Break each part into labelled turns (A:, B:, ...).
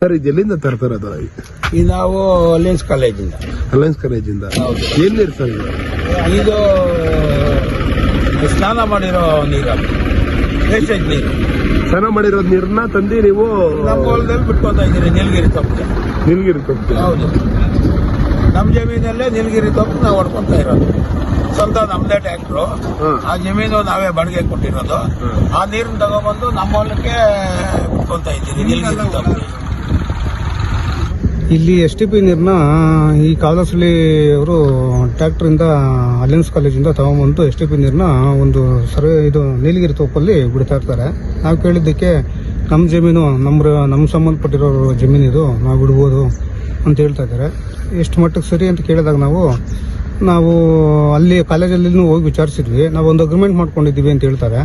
A: Sir ಇದು ಎಲ್ಲಿಂದ ತರ್ತಾರದು?
B: ಈ ನಾವು ಅಲಯನ್ಸ್ ಕಾಲೇಜಿಂದ.
A: ಅಲಯನ್ಸ್ ಕಾಲೇಜಿಂದ ಏನ್ ನೀರು ಸರ್
B: ಇದು? ಸ್ನಾನ ಮಾಡಿರೋ ನೀರು, ವೇಸ್ಟೇಜ್ ನೀರು.
A: ಸ್ನಾನ ಮಾಡಿರೋ ನೀರನ್ನ ತಂದು ನೀವು
B: ನಮ್ಮ ಹೊಲದಲ್ಲಿ ಬಿಟ್ಕೊತಾ ಇದ್ದೀರಿ, ನೀಲಗಿರಿ ತಪ್ಪು.
A: ನೀಲಗಿರಿ ತಪ್ಪು?
B: ಹೌದು, ನಮ್ಮ ಜಮೀನಲ್ಲೇ ನೀಲಗಿರಿ ತಪ್ಪು ನಾವು ಹೊಡ್ಕೊಂತ ಇರೋದು. ಸ್ವಂತ ನಮ್ದೇ ಟ್ಯಾಕ್ಟ್ರು, ಆ ಜಮೀನು ನಾವೇ ಬಾಡಿಗೆ ಕೊಟ್ಟಿರೋದು. ಆ ನೀರನ್ನ ತಗೊಬಂದು ನಮ್ಮ ಹೊಲಕ್ಕೆ ಬಿಟ್ಕೊಂತ ಇದ್ದೀರಿ, ನೀಲಗಿರಿ ತಪ್ಪು.
C: ಇಲ್ಲಿ STP ನೀರನ್ನ ಈ ಕಾಲಸಳ್ಳಿ ಅವರು ಟ್ರ್ಯಾಕ್ಟರಿಂದ ಅಲಯನ್ಸ್ ಕಾಲೇಜಿಂದ ತಗೊಂಡ್ಬಂದು STP ನೀರನ್ನ ಒಂದು ಇದು ನೀಲಗಿರಿ ತೋಪಲ್ಲಿ ಬಿಡ್ತಾ ಇರ್ತಾರೆ. ನಾವು ಕೇಳಿದ್ದಕ್ಕೆ ನಮ್ಮ ಜಮೀನು ನಮ್ಮ ಸಂಬಂಧಪಟ್ಟಿರೋ ಜಮೀನು ಇದು, ನಾವು ಬಿಡ್ಬೋದು ಅಂತ ಹೇಳ್ತಾ ಇದ್ದಾರೆ. ಎಷ್ಟು ಮಟ್ಟಕ್ಕೆ ಸರಿ ಅಂತ ಕೇಳಿದಾಗ ನಾವು ಅಲ್ಲಿ ಕಾಲೇಜಲ್ಲಿ ಹೋಗಿ ವಿಚಾರಿಸಿದ್ವಿ. ನಾವು ಒಂದು ಅಗ್ರಿಮೆಂಟ್ ಮಾಡ್ಕೊಂಡಿದ್ದೀವಿ ಅಂತ ಹೇಳ್ತಾರೆ.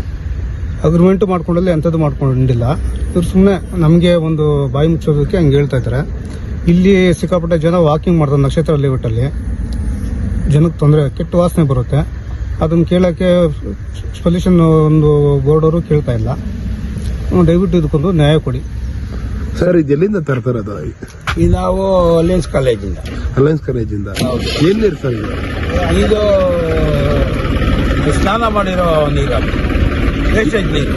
C: ಅಗ್ರಿಮೆಂಟ್ ಮಾಡ್ಕೊಂಡಲ್ಲಿ ಎಂಥದ್ದು ಮಾಡ್ಕೊಂಡಿಲ್ಲ. ಇವ್ರು ಸುಮ್ಮನೆ ನಮಗೆ ಒಂದು ಬಾಯಿ ಮುಚ್ಚೋದಕ್ಕೆ ಹಂಗೆ ಹೇಳ್ತಾ ಇದ್ದಾರೆ. ಇಲ್ಲಿ ಸಿಕ್ಕಾಪಟ್ಟೆ ಜನ ವಾಕಿಂಗ್ ಮಾಡ್ತಾರೆ ನಕ್ಷತ್ರ ಲೇಔಟಲ್ಲಿ. ಜನಕ್ಕೆ ತೊಂದರೆ, ಕೆಟ್ಟ ವಾಸನೆ ಬರುತ್ತೆ. ಅದನ್ನು ಕೇಳೋಕ್ಕೆ ಸೊಲ್ಯೂಷನ್ ಒಂದು ಬೋರ್ಡವರು ಕೇಳ್ತಾ ಇಲ್ಲ. ದಯವಿಟ್ಟು ಇದಕ್ಕೊಂದು ನ್ಯಾಯ ಕೊಡಿ
A: ಸರ್. ಇದು ಎಲ್ಲಿಂದ ತರ್ತಾರದು?
B: ಈ ನಾವು ಅಲಯನ್ಸ್ ಕಾಲೇಜಿಂದ.
A: ಅಲಯನ್ಸ್ ಕಾಲೇಜಿಂದ ಏನ್ ನೀರು ಸರ್
B: ಇದು? ಸ್ನಾನ ಮಾಡಿರೋ ನೀರು, ವೇಸ್ಟೇಜ್ ನೀರು.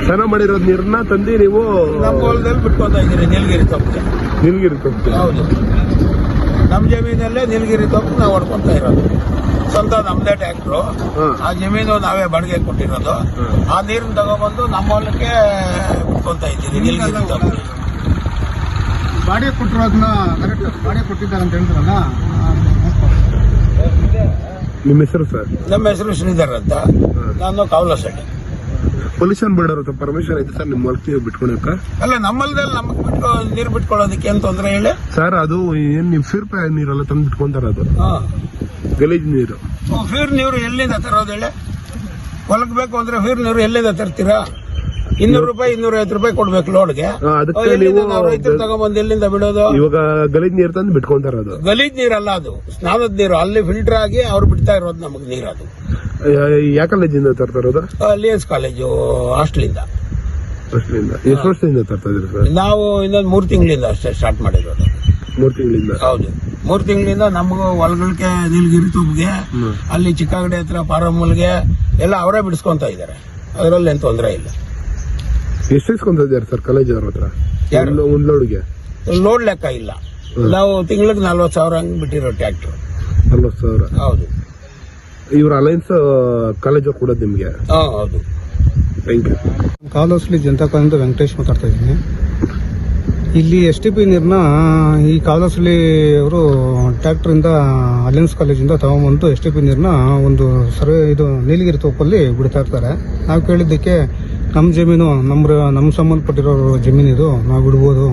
A: ಸ್ನಾನ ಮಾಡಿರೋ ನೀರನ್ನ ತಂದು ನೀವು
B: ನಮ್ಮ ಹೊಲದಲ್ಲಿ ಬಿಟ್ಕೊತಾ ಇದ್ದೀರಿ, ನೀಲಗಿರಿ ತಪ್ಪು.
A: ನೀಲಗಿರಿ ತಪ್ಪು?
B: ಹೌದು, ನಮ್ಮ ಜಮೀನಲ್ಲೇ ನೀಲಗಿರಿ ತಪ್ಪು ನಾವು ಹೊಡ್ಕೊಂತ ಇರೋದು. ಸ್ವಂತ ನಮ್ದೇ ಟ್ಯಾಕ್ಟ್ರು, ಆ ಜಮೀನು ನಾವೇ ಬಾಡಿಗೆ ಕೊಟ್ಟಿರೋದು. ಆ ನೀರನ್ನ ತಗೊಬಂದು ನಮ್ಮ ಹೊಲಕ್ಕೆ ಬಿಟ್ಕೊಂತ ಇದ್ದೀರಿ, ನೀಲಗಿರಿ ತಪ್ಪು.
C: ಬಾಡಿಗೆ ಕೊಟ್ಟಿರೋದನ್ನ ಬಾಡಿಗೆ ಕೊಟ್ಟಿದ್ದಾರೆ ಅಂತ ಹೇಳ್ತಾರಲ್ಲ.
A: ನಿಮ್ಮ ಹೆಸರು ಸರ್?
B: ನಮ್ಮ ಹೆಸರು ಶ್ರೀಧರ್ ಅಂತ, ನಾನು ಕಾವಲಸಳ್ಳಿ.
A: ಪೊಲ್ಯೂಷನ್ ಬಿಡೋರು ಪರ್ಮಿಷನ್ ಐತೆ ಸರ್ ನಿಮ್ಮ ಹೊಲಕ್ಕೆ ಬಿಟ್ಕೊಳಕ?
B: ಅಲ್ಲ, ನಮ್ಮಲ್ದಲ್ಲಿ ನಮಗೆ ನೀರು ಬಿಟ್ಕೊಳ್ಳೋದಕ್ಕೆ ಏನ್ ತೊಂದರೆ ಹೇಳಿ
A: ಸರ್? ಅದು ಏನ್ ನಿಮ್ ಫಿರ್ಪ ನೀರೆಲ್ಲ ತಂದು ಬಿಟ್ಕೊಂತಾರ? ಅದು ಗಲೀಜ್ ನೀರು.
B: ಫೀರ್ ನೀರು ಎಲ್ಲಿಂದ ತರೋದು ಹೇಳಿ? ಹೊಲಕ್ ಬೇಕು ಅಂದ್ರೆ ಫೀರ್ ನೀರು ಎಲ್ಲಿಂದ ತರ್ತೀರಾ? 200 ರೂಪಾಯಿ 250 ರೂಪಾಯಿ ಕೊಡ್ಬೇಕು ಲೋಡ್ಗೆ.
A: ಅದಕ್ಕೆ ನೀವು
B: ರೈತರು ತಗೊಂಬಂದು ಎಲ್ಲಿಂದ ಬಿಡೋದು?
A: ಇವಾಗ ಗಲೀಜ್ ನೀರು ತಂದು ಬಿಟ್ಕೊಂತಾರ? ಅದು
B: ಗಲೀಜ್ ನೀರಲ್ಲ, ಅದು ಸ್ನಾನದ ನೀರು. ಅಲ್ಲಿ ಫಿಲ್ಟರ್ ಆಗಿ ಅವ್ರು ಬಿಡ್ತಾ ಇರೋದು ನಮಗೆ ನೀರು. ಅದು
A: ಯಾವ ಕಾಲೇಜಿಂದ ತರ್ತಾರೋದು?
B: Alliance college ಹಾಸ್ಟೆಲಿಂದ.
A: ಎಷ್ಟು ವರ್ಷದಿಂದ ತರ್ತಾ ಇದ್ರಿ ಸರ್?
B: ನಾವು ಇನ್ನೊಂದು 3 ತಿಂಗಳಿಂದ ಅಷ್ಟೇ ಸ್ಟಾರ್ಟ್ ಮಾಡಿರೋದು.
A: 3 ತಿಂಗಳಿಂದ?
B: ಹೌದು, 3 ತಿಂಗಳಿಂದ ನಮಗೂ ಹೊಲಗಳಿಗೆ, ನೀಲಗಿರಿ ತೂಬ್ಗೆ, ಅಲ್ಲಿ ಚಿಕ್ಕಗಡೆ ಹತ್ರ ಪಾರಮ್ಮಲ್ಗೆ ಎಲ್ಲ ಅವರೇ ಬಿಡಿಸ್ಕೊಂತ ಇದ್ದಾರೆ. ಅದರಲ್ಲಿ ಏನು ತೊಂದರೆ ಇಲ್ಲ.
A: ಎಷ್ಟು ಇಸ್ಕೊಂತ ಇದ್ದಾರೆ ಸರ್ ಕಾಲೇಜ್ ಅವ್ರ ಹತ್ರ ಒಂದ್ ಲೋಡ್ಗೆ?
B: ಲೋಡ್ ಲೆಕ್ಕ ಇಲ್ಲ. ನಾವು ತಿಂಗಳಿಗೆ 40,000 ಹಂಗ್ ಬಿಟ್ಟಿರೋ ಟ್ರ್ಯಾಕ್ಟರ್.
A: 40,000?
B: ಹೌದು.
A: ಇವ್ರ ಅಲಯನ್ಸ್ ಕಾಲೇಜ್ ಕೊಡೋದು ನಿಮ್ಗೆ?
B: ಹೌದು.
A: Thank you.
C: ಕಾಲೋಸ್ಲಿ ಜನತಾ ಕಾಲದಿಂದ ವೆಂಕಟೇಶ್ ಮಾತಾಡ್ತಾ ಇದ್ದೀನಿ. ಇಲ್ಲಿ STP ನೀರನ್ನ ಈ ಕಾಲೋಸ್ಲಿ ಅವರು ಟ್ರ್ಯಾಕ್ಟರಿಂದ ಅಲಯನ್ಸ್ ಕಾಲೇಜಿಂದ ತಗೊಂಡ್ಬಂದು STP ನೀರನ್ನ ಒಂದು ಇದು ನೀಲಗಿರಿ ತೋಪಲ್ಲಿ ಬಿಡ್ತಾ ಇರ್ತಾರೆ. ನಾವು ಕೇಳಿದ್ದಕ್ಕೆ ನಮ್ಮ ಜಮೀನು ನಮ್ಮ ಸಂಬಂಧಪಟ್ಟಿರೋ ಜಮೀನು ಇದು, ನಾವು ಬಿಡ್ಬೋದು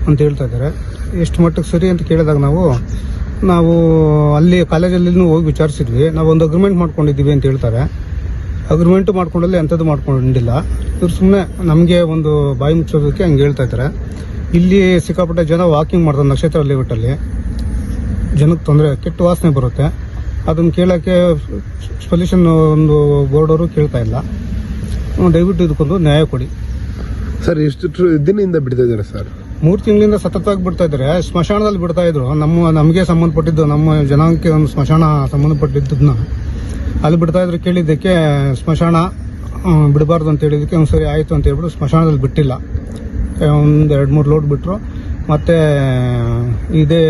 C: ಅಂತ ಹೇಳ್ತಾ ಇದ್ದಾರೆ. ಎಷ್ಟು ಮಟ್ಟಕ್ಕೆ ಸರಿ ಅಂತ ಕೇಳಿದಾಗ ನಾವು ಅಲ್ಲಿ ಕಾಲೇಜಲ್ಲಿ ಹೋಗಿ ವಿಚಾರಿಸಿದ್ವಿ. ನಾವು ಒಂದು ಅಗ್ರಿಮೆಂಟ್ ಮಾಡ್ಕೊಂಡಿದ್ದೀವಿ ಅಂತ ಹೇಳ್ತಾರೆ. ಅಗ್ರಿಮೆಂಟ್ ಮಾಡ್ಕೊಂಡಲ್ಲಿ ಎಂಥದ್ದು ಮಾಡ್ಕೊಂಡಿಲ್ಲ. ಇವ್ರು ಸುಮ್ಮನೆ ನಮಗೆ ಒಂದು ಬಾಯಿ ಮುಚ್ಚೋದಕ್ಕೆ ಹಂಗೆ ಹೇಳ್ತಾ ಇದ್ದಾರೆ. ಇಲ್ಲಿ ಸಿಕ್ಕಾಪಟ್ಟೆ ಜನ ವಾಕಿಂಗ್ ಮಾಡ್ತಾರೆ ನಕ್ಷತ್ರ ಲೇಔಟಲ್ಲಿ. ಜನಕ್ಕೆ ತೊಂದರೆ, ಕೆಟ್ಟ ವಾಸನೆ ಬರುತ್ತೆ. ಅದನ್ನು ಕೇಳೋಕ್ಕೆ ಸೊಲ್ಯೂಷನ್ ಒಂದು ಬೋರ್ಡವರು ಕೇಳ್ತಾ ಇಲ್ಲ. ದಯವಿಟ್ಟು ಇದಕ್ಕೊಂದು ನ್ಯಾಯ ಕೊಡಿ
A: ಸರ್. ಎಷ್ಟು ದಿನದಿಂದ ಬಿಡ್ತಾ ಇದ್ದಾರೆ ಸರ್?
C: 3 ತಿಂಗಳಿಂದ ಸತತವಾಗಿ ಬಿಡ್ತಾ ಇದ್ದಾರೆ. ಸ್ಮಶಾನದಲ್ಲಿ ಬಿಡ್ತಾ ಇದ್ರು. ನಮಗೆ ಸಂಬಂಧಪಟ್ಟಿದ್ದು, ನಮ್ಮ ಜನಾಂಗಕ್ಕೆ ಒಂದು ಸ್ಮಶಾನ ಸಂಬಂಧಪಟ್ಟಿದ್ದನ್ನ ಅಲ್ಲಿ ಬಿಡ್ತಾ ಇದ್ರು. ಕೇಳಿದ್ದಕ್ಕೆ ಸ್ಮಶಾನ ಬಿಡಬಾರ್ದು ಅಂತ ಹೇಳಿದಕ್ಕೆ ಒಂದ್ಸರಿ ಆಯಿತು ಅಂತ ಹೇಳ್ಬಿಟ್ಟು ಸ್ಮಶಾನದಲ್ಲಿ ಬಿಟ್ಟಿಲ್ಲ. ಒಂದು 2-3 ಲೋಡ್ ಬಿಟ್ಟರು. ಮತ್ತೆ ಇದೇ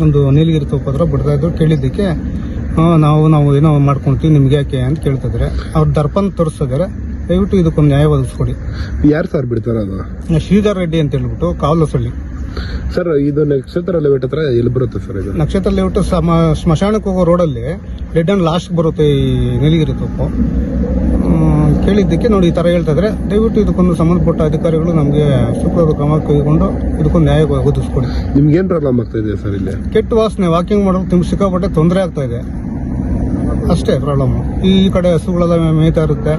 C: ಒಂದು ನೀಲಗಿರಿ ತೋಪದ್ರ ಬಿಡ್ತಾ ಇದ್ರು. ಕೇಳಿದ್ದಕ್ಕೆ ನಾವು ಏನೋ ಮಾಡ್ಕೊಂತೀವಿ, ನಿಮ್ಗೆ ಯಾಕೆ ಅಂತ ಕೇಳ್ತಾ ಇದ್ದಾರೆ. ಅವ್ರು ದರ್ಪನ್ ತೋರಿಸ್ತಿದ್ದಾರೆ. ದಯವಿಟ್ಟು ಇದಕ್ಕೊಂದು ನ್ಯಾಯ ಒದಗಿಸ್ಕೊಡಿ.
A: ಯಾರು ಸರ್ ಬಿಡ್ತಾರ? ಅದು
C: ಶ್ರೀಧರ್ ರೆಡ್ಡಿ ಅಂತ ಹೇಳ್ಬಿಟ್ಟು, ಕಾವಲಸಳ್ಳಿ.
A: ಸರ್ ಇದು ನಕ್ಷತ್ರ ಲೇಔಟ್ ಹತ್ರ ಎಲ್ಲಿ ಬರುತ್ತೆ ಸರ್? ಇದು
C: ನಕ್ಷತ್ರ ಲೇಔಟ್ ಸ್ಮಶಾನಕ್ಕೆ ಹೋಗೋ ರೋಡಲ್ಲಿ ಡೆಡ್ ಅಂಡ್ ಲಾಸ್ಟ್ ಬರುತ್ತೆ ಈ ನೀಲಗಿರಿ ತೋಪು. ಕೇಳಿದ್ದಕ್ಕೆ ನೋಡಿ ಈ ತರ ಹೇಳ್ತಾ ಇದ್ರೆ, ದಯವಿಟ್ಟು ಇದಕ್ಕೊಂದು ಸಂಬಂಧಪಟ್ಟ ಅಧಿಕಾರಿಗಳು ನಮಗೆ ಸೂಕ್ತವಾದ ಕ್ರಮ ಕೈಗೊಂಡು ಇದಕ್ಕೊಂದು ನ್ಯಾಯ ಒದಗಿಸ್ಕೊಡಿ.
A: ನಿಮ್ಗೆ ಏನ್ ಪ್ರಾಬ್ಲಮ್ ಆಗ್ತಾ ಇದೆ ಸರ್? ಇಲ್ಲಿ
C: ಕೆಟ್ಟ ವಾಸನೆ, ವಾಕಿಂಗ್ ಮಾಡೋದು ತುಂಬ ಸಿಕ್ಕಾಪಟ್ಟೆ ತೊಂದರೆ ಆಗ್ತಾ ಇದೆ. ಅಷ್ಟೇ ಪ್ರಾಬ್ಲಮ್. ಈ ಕಡೆ ಹಸುಗಳೆಲ್ಲ ಮೇಯ್ತಾ ಇರುತ್ತೆ,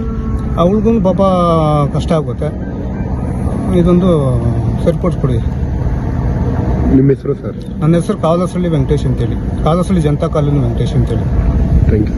C: ಅವಳಿಗೂ ಪಾಪ ಕಷ್ಟ ಆಗುತ್ತೆ. ಇದೊಂದು ಸರಿಪಡಿಸ್ಕೊಡಿ.
A: ನಿಮ್ಮ ಹೆಸರು ಸರ್?
C: ನನ್ನ ಹೆಸರು ಕಾವಲಸಳ್ಳಿ ವೆಂಕಟೇಶ್ ಅಂತೇಳಿ, ಕಾವಲಸಳ್ಳಿ ಜನತಾ ಕಾಲೋನಿ ವೆಂಕಟೇಶ್ ಅಂತೇಳಿ.
A: Thank you.